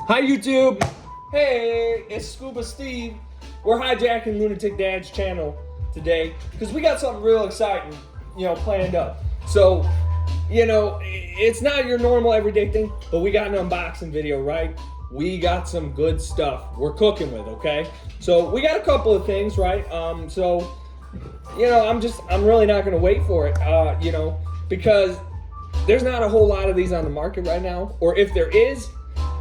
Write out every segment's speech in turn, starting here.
Hi YouTube! Hey, it's Scuba Steve. We're hijacking Lunatic Dad's channel today because we got something real exciting, planned up. So, it's not your normal everyday thing, but we got an unboxing video, right? We got some good stuff we're cooking with, okay? So we got a couple of things, right? I'm really not gonna wait for it, because there's not a whole lot of these on the market right now, or if there is,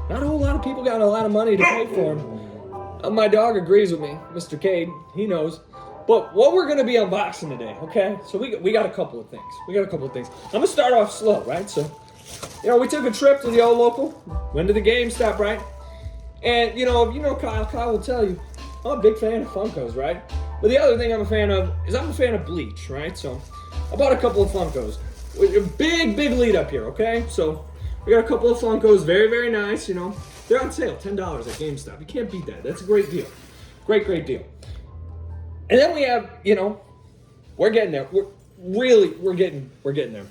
not a whole lot of people got a lot of money to pay for them. My dog agrees with me, Mr. Cade, he knows. But what we're gonna be unboxing today, okay? So we got a couple of things. I'm gonna start off slow, right? So, we took a trip to the old local, went to the GameStop, right? And Kyle will tell you, I'm a big fan of Funkos, right? But the other thing I'm a fan of Bleach, right? So I bought a couple of Funkos. A big lead up here, okay? So we got a couple of Funkos, very, very nice, They're on sale, $10 at GameStop. You can't beat that. That's a great deal. Great deal. And then we have, we're getting there. We're getting there.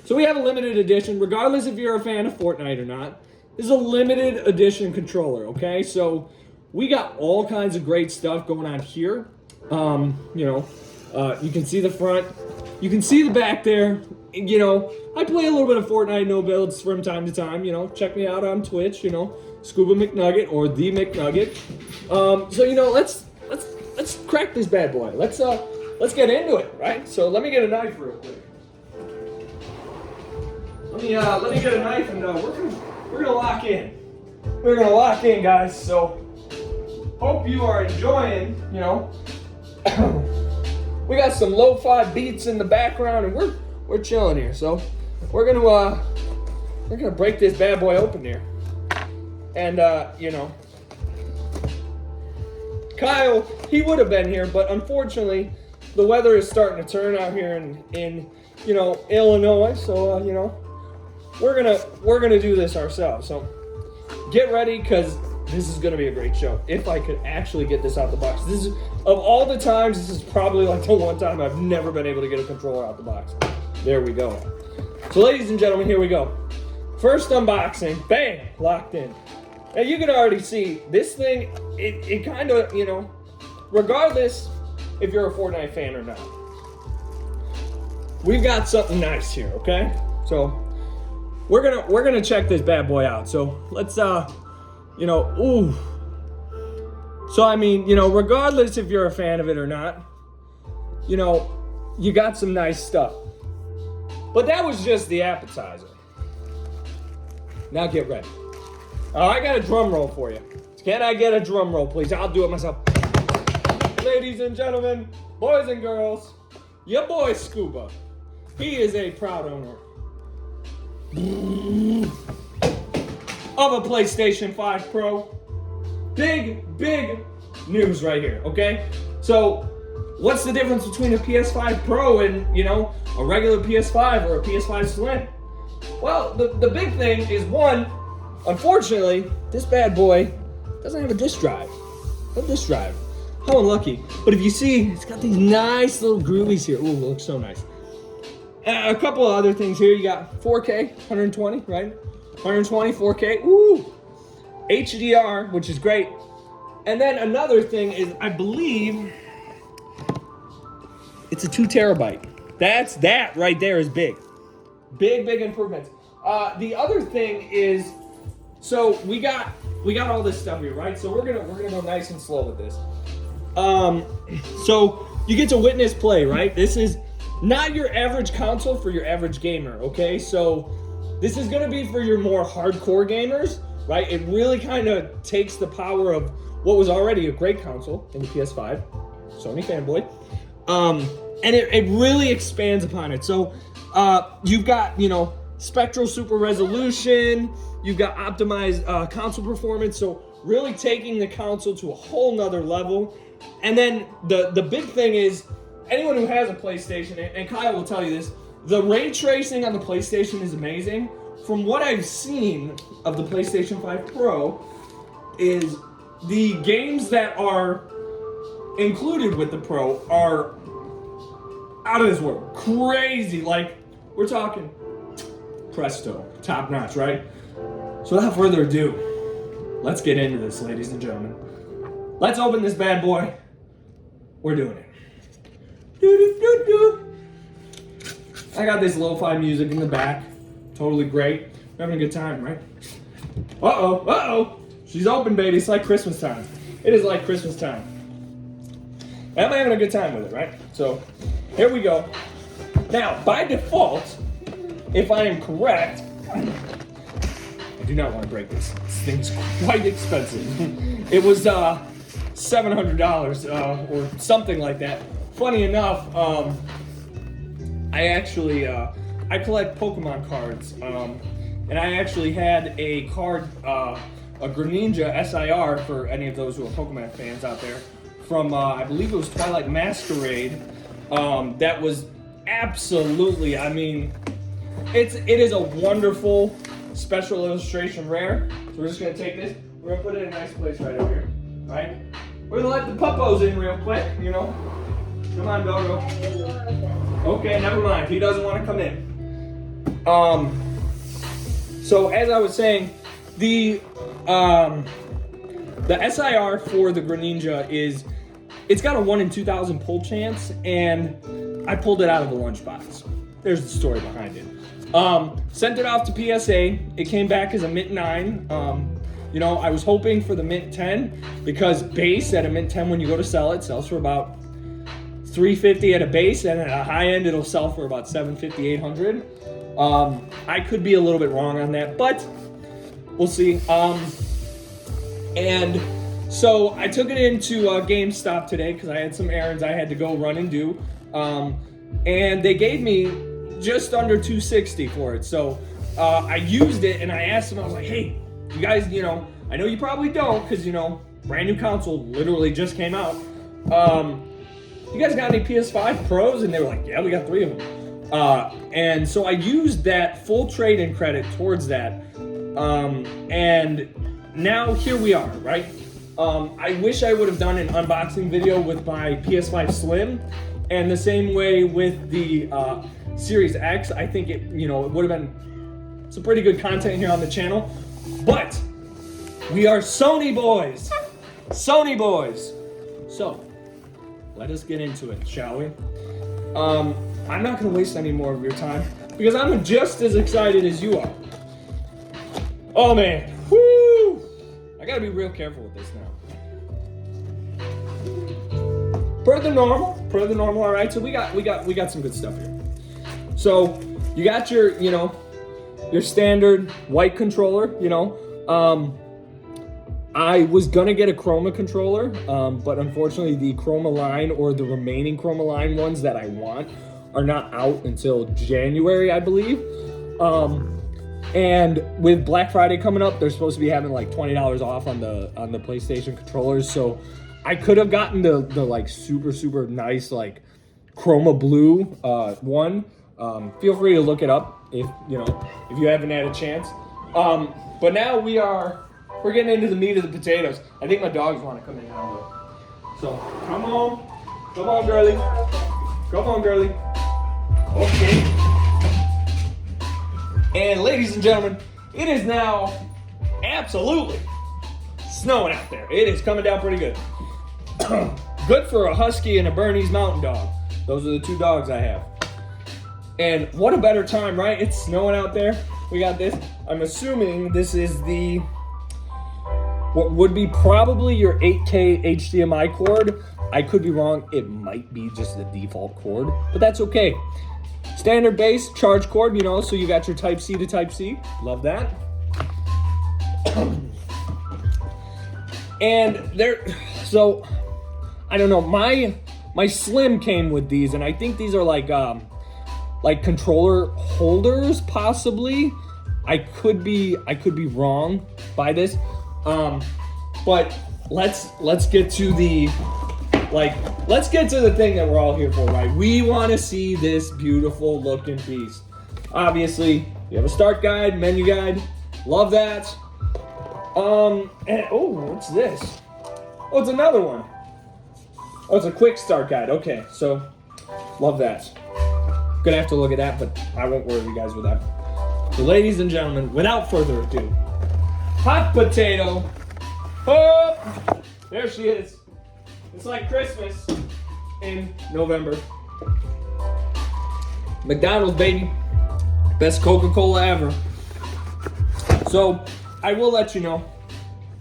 So we have a limited edition, regardless if you're a fan of Fortnite or not. This is a limited edition controller, okay? So we got all kinds of great stuff going on here. You can see the front. You can see the back there. I play a little bit of Fortnite no builds from time to time. Check me out on Twitch. Scuba McNugget or the McNugget. Let's crack this bad boy. Let's get into it, right? So let me get a knife real quick. Let me get a knife and we're gonna lock in. We're gonna lock in, guys. So hope you are enjoying. We got some lo-fi beats in the background, and we're chilling here. So we're gonna break this bad boy open here, and Kyle, he would have been here, but unfortunately, the weather is starting to turn out here in Illinois. So we're gonna do this ourselves. So get ready, because this is gonna be a great show. If I could actually get this out the box, this is, of all the times, this is probably like the one time I've never been able to get a controller out the box. There we go. So ladies and gentlemen, here we go. First unboxing, bam, locked in. Now you can already see this thing, it kind of, regardless if you're a Fortnite fan or not, we've got something nice here, okay? So we're gonna check this bad boy out. So let's ooh. So regardless if you're a fan of it or not, you got some nice stuff. But that was just the appetizer. Now get ready. Oh, I got a drum roll for you. Can I get a drum roll, please? I'll do it myself. Ladies and gentlemen, boys and girls, your boy Scuba, he is a proud owner of a PlayStation 5 Pro. Big news right here, okay? So what's the difference between a PS5 Pro and, a regular PS5 or a PS5 Slim? Well, the big thing is, one, unfortunately, this bad boy doesn't have a disk drive. No disk drive. How unlucky. But if you see, it's got these nice little groovies here. Ooh, it looks so nice. A couple of other things here. You got 4K, 120, right? 120, 4K. Ooh. HDR, which is great. And then another thing is, I believe it's a 2 terabyte. That right there is big. Big improvements. The other thing is, so we got all this stuff here, right? So we're gonna go nice and slow with this. So you get to witness play, right? This is not your average console for your average gamer, okay? So this is gonna be for your more hardcore gamers, right? It really kind of takes the power of what was already a great console in the PS5, Sony fanboy, and it really expands upon it. So you've got, spectral super resolution, you've got optimized console performance, so really taking the console to a whole nother level. And then the big thing is, anyone who has a PlayStation, and Kyle will tell you this, the ray tracing on the PlayStation is amazing. From what I've seen of the PlayStation 5 Pro, is the games that are included with the Pro are out of this world. Crazy. Like, we're talking presto, top notch, right? So without further ado, let's get into this, ladies and gentlemen. Let's open this bad boy. We're doing it. I got this lo-fi music in the back. Totally great. We're having a good time, right? Uh-oh, uh-oh. She's open, baby. It's like Christmas time. It is like Christmas time. And I'm having a good time with it, right? So, here we go. Now, by default, if I am correct, I do not want to break this. This thing is quite expensive. It was $700 or something like that. Funny enough, I actually I collect Pokemon cards, and I actually had a card, a Greninja SIR for any of those who are Pokemon fans out there, from I believe it was Twilight Masquerade. That was absolutely, I mean, it is a wonderful special illustration rare. So we're just gonna take this, we're gonna put it in a nice place right over here, right? We're gonna let the puppos in real quick, you know. Come on, Doggo. Okay, never mind. He doesn't want to come in. So as I was saying, the SIR for the Greninja it's got a 1 in 2,000 pull chance, and I pulled it out of the lunchbox. There's the story behind it. Sent it off to PSA. It came back as a Mint 9. You know, I was hoping for the Mint 10 because base at a Mint 10, when you go to sell it, sells for about $350 at a base, and at a high end it'll sell for about $750, $800. I could be a little bit wrong on that, but we'll see. And so I took it into GameStop today because I had some errands I had to go run and do, and they gave me just under $260 for it. So I used it, and I asked them, I was like, hey, you guys, you know, I know you probably don't because, you know, brand new console literally just came out. You guys got any PS5 Pros? And they were like, yeah, we got 3 of them. And so I used that full trade-in credit towards that. And now here we are, right? I wish I would have done an unboxing video with my PS5 Slim. And the same way with the Series X, I think it, you know, it would have been some pretty good content here on the channel. But we are Sony boys. Sony boys. So, let us get into it, shall we? I'm not going to waste any more of your time because I'm just as excited as you are. Oh man, whoo! I got to be real careful with this now. Per the normal, all right. So we got some good stuff here. So you got your, you know, your standard white controller, you know. I was gonna get a Chroma controller, but unfortunately the Chroma line or the remaining Chroma line ones that I want are not out until January, I believe. And with Black Friday coming up, they're supposed to be having like $20 off on the PlayStation controllers. So I could have gotten the like super nice like Chroma blue one. Feel free to look it up if you haven't had a chance. But now we're getting into the meat of the potatoes. I think my dogs want to come in now though. So come on girly. Come on girly. Okay. And ladies and gentlemen, it is now absolutely snowing out there. It is coming down pretty good. Good for a Husky and a Bernese Mountain Dog. Those are the 2 dogs I have. And what a better time, right? It's snowing out there. We got this. I'm assuming this is what would be probably your 8K HDMI cord. I could be wrong. It might be just the default cord, but that's okay. Standard base charge cord, you know, so you got your Type C to Type C. Love that. And so I don't know, my Slim came with these, and I think these are like controller holders, possibly. I could be wrong by this. But let's get to the thing that we're all here for, right? We want to see this beautiful looking piece. Obviously, you have a start guide, menu guide. Love that. And what's this? Oh, it's another one. Oh, it's a quick start guide. Okay, so love that. Gonna have to look at that, but I won't worry you guys with that. So ladies and gentlemen, without further ado, hot potato Oh, there she is. It's like Christmas in November. McDonald's, baby. Best Coca-Cola ever. So, I will let you know.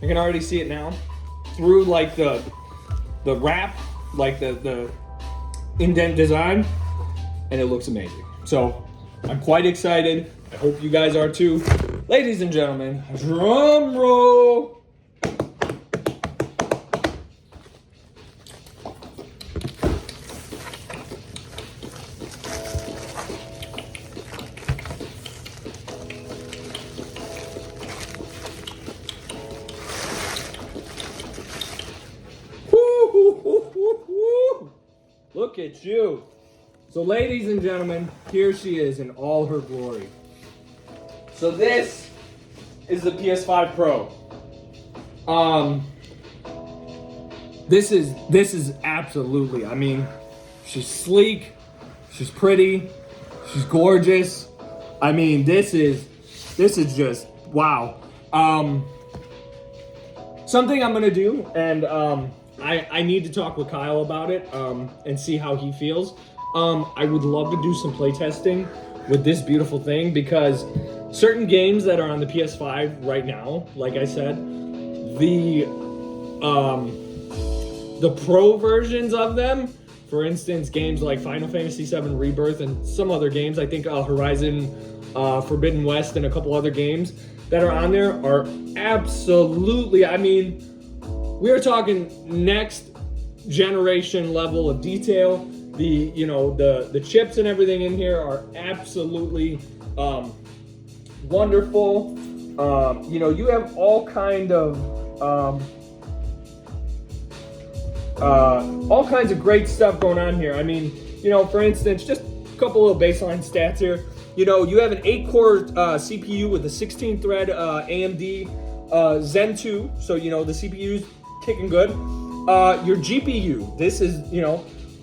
You can already see it now. Through like the wrap, like the indent design, and it looks amazing. So, I'm quite excited. I hope you guys are too. Ladies and gentlemen, drum roll. Look at you. So ladies and gentlemen, here she is in all her glory. So this is the PS5 Pro. This is absolutely, I mean, she's sleek, she's pretty, she's gorgeous. I mean, this is just wow. Something I'm gonna do, and I need to talk with Kyle about it and see how he feels. I would love to do some playtesting with this beautiful thing, because certain games that are on the PS5 right now, like I said, the Pro versions of them, for instance, games like Final Fantasy VII Rebirth and some other games, I think Horizon Forbidden West and a couple other games that are on there are absolutely, I mean, we are talking next generation level of detail. The chips and everything in here are absolutely wonderful. You have all kinds of great stuff going on here. I mean, for instance, just a couple little baseline stats here. You have an 8-core CPU with a 16-thread AMD Zen 2, so the CPU's kicking good. Your GPU, this is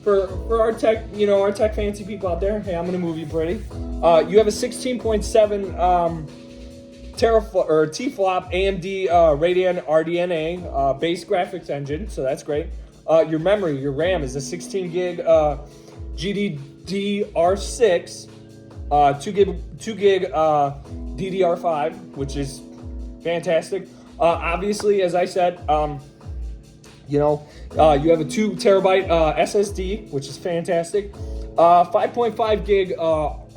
for our tech, our tech fancy people out there. Hey, I'm gonna move you pretty. You have a 16.7 teraflop or T-flop AMD Radeon RDNA base graphics engine, so that's great. Your memory, your RAM is a 16 gig GDDR6, 2 gig DDR5, which is fantastic. Obviously, as I said, you have a 2 terabyte SSD, which is fantastic. 5.5 gig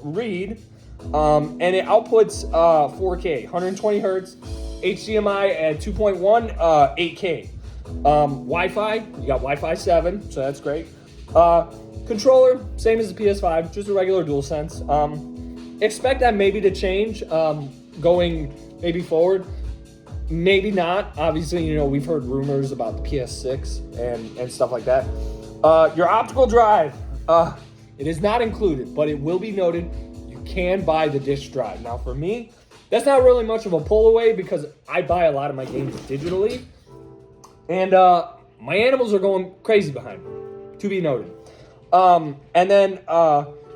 read, and it outputs 4K, 120 hertz, HDMI at 2.1, 8K. Wi-Fi, you got Wi-Fi 7, so that's great. Controller, same as the PS5, just a regular DualSense. Expect that maybe to change going maybe forward. Maybe not. Obviously, we've heard rumors about the PS6 and stuff like that. Your optical drive, it is not included, but it will be noted you can buy the disk drive. Now, for me, that's not really much of a pull away because I buy a lot of my games digitally, and my animals are going crazy behind me, to be noted. And then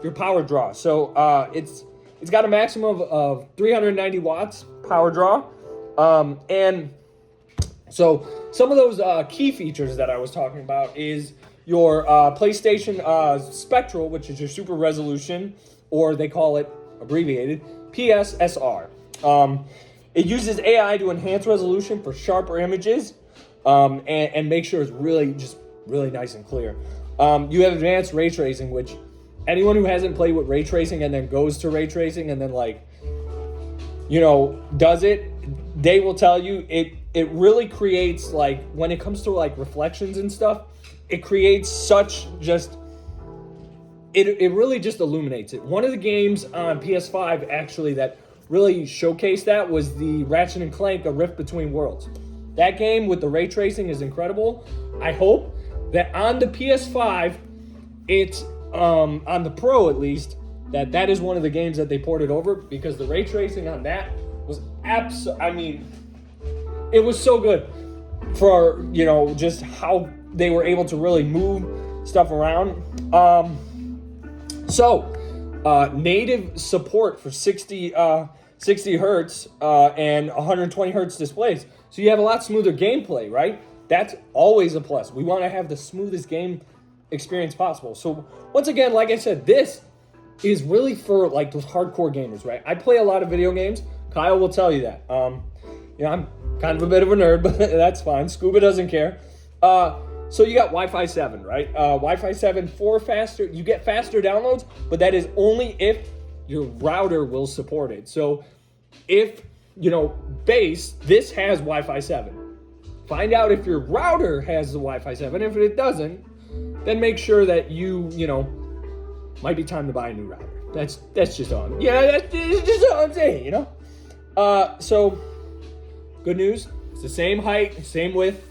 your power draw. So it's got a maximum of 390 watts power draw. And so some of those key features that I was talking about is your PlayStation Spectral, which is your super resolution, or they call it abbreviated PSSR. It uses AI to enhance resolution for sharper images and make sure it's really nice and clear. You have advanced ray tracing, which anyone who hasn't played with ray tracing and then goes to ray tracing and then does it, they will tell you it really creates, like, when it comes to like reflections and stuff, it creates such just, it really just illuminates it. One of the games on PS5 actually that really showcased that was the Ratchet and Clank: A Rift Between Worlds. That game with the ray tracing is incredible. I hope that on the PS5, it's on the Pro at least, that is one of the games that they ported over, because the ray tracing on that was it was so good for, just how they were able to really move stuff around. Native support for 60 hertz and 120 hertz displays. So you have a lot smoother gameplay, right? That's always a plus. We want to have the smoothest game experience possible. So once again, like I said, this is really for like those hardcore gamers, right? I play a lot of video games. Kyle will tell you that. I'm kind of a bit of a nerd, but that's fine. Scuba doesn't care. So you got Wi-Fi 7, right? Wi-Fi 7 for faster. You get faster downloads, but that is only if your router will support it. So if, base, this has Wi-Fi 7. Find out if your router has the Wi-Fi 7. If it doesn't, then make sure that might be time to buy a new router. That's just all. That's just all I'm saying, So, good news. It's the same height, same width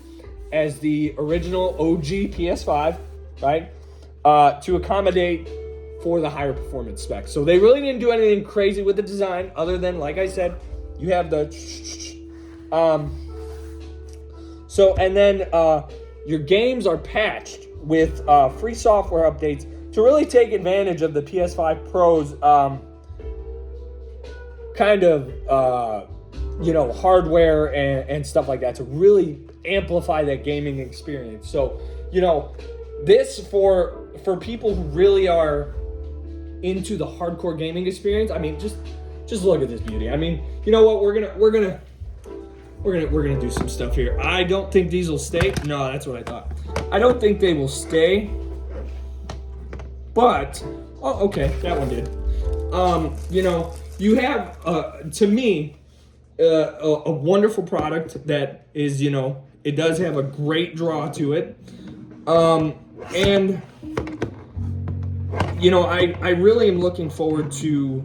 as the original OG PS5, right? To accommodate for the higher performance specs. So they really didn't do anything crazy with the design other than, like I said, you have the and then your games are patched with free software updates to really take advantage of the PS5 Pro's hardware and stuff like that to really amplify that gaming experience. So, this for people who really are into the hardcore gaming experience. I mean, just look at this beauty. I mean, you know what? We're gonna do some stuff here. I don't think these will stay. No, that's what I thought. I don't think they will stay. But okay, that one did. You have to me a wonderful product that is, it does have a great draw to it. And I really am looking forward to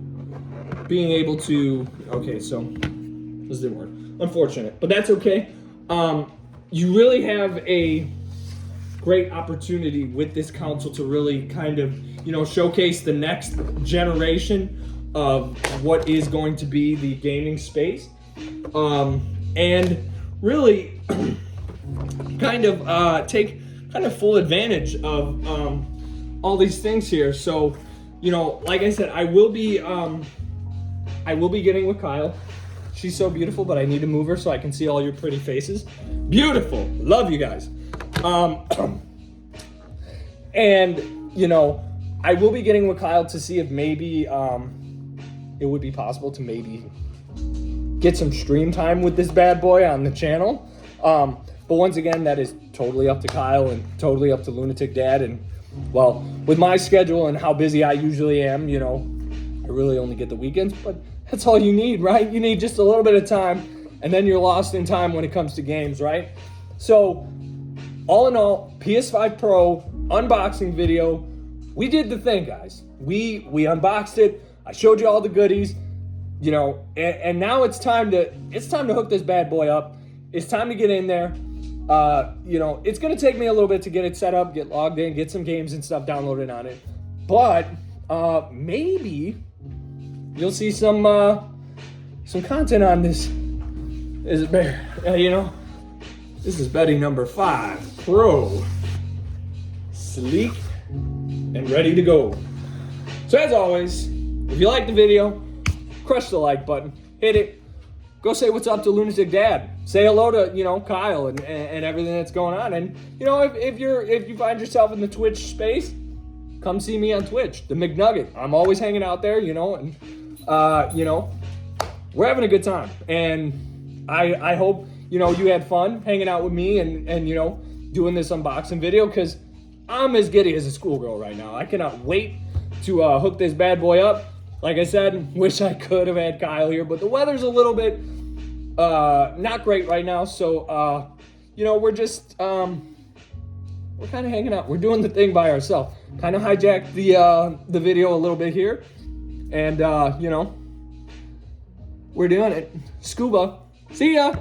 being able to, okay, so this didn't work. Unfortunate, but that's okay. You really have a great opportunity with this console to really kind of, showcase the next generation of what is going to be the gaming space. And really take full advantage of all these things here. So, like I said, I will be getting with Kyle. She's so beautiful, but I need to move her so I can see all your pretty faces. Beautiful. Love you guys. And, I will be getting with Kyle to see if maybe it would be possible to maybe get some stream time with this bad boy on the channel. But once again, that is totally up to Kyle and totally up to Lunatic Dad. And, well, with my schedule and how busy I usually am, I really only get the weekends, but that's all you need, right? You need just a little bit of time, and then you're lost in time when it comes to games, right? So, all in all, PS5 Pro unboxing video. We did the thing, guys. We unboxed it. I showed you all the goodies, and now it's time to hook this bad boy up. It's time to get in there. It's gonna take me a little bit to get it set up, get logged in, get some games and stuff downloaded on it. But maybe you'll see some content on this. Is it bear? This is Betty number 5 Pro, sleek and ready to go. So as always, if you like the video, crush the like button, hit it. Go say what's up to Lunatic Dad. Say hello to Kyle and everything that's going on. And if you find yourself in the Twitch space, come see me on Twitch, the McNugget. I'm always hanging out there, and we're having a good time. And I hope you had fun hanging out with me and doing this unboxing video, because I'm as giddy as a schoolgirl right now. I cannot wait to hook this bad boy up. Like I said, wish I could have had Kyle here, but the weather's a little bit not great right now. So, we're just, we're kind of hanging out. We're doing the thing by ourselves. Kind of hijacked the video a little bit here. And, we're doing it. Scuba. See ya.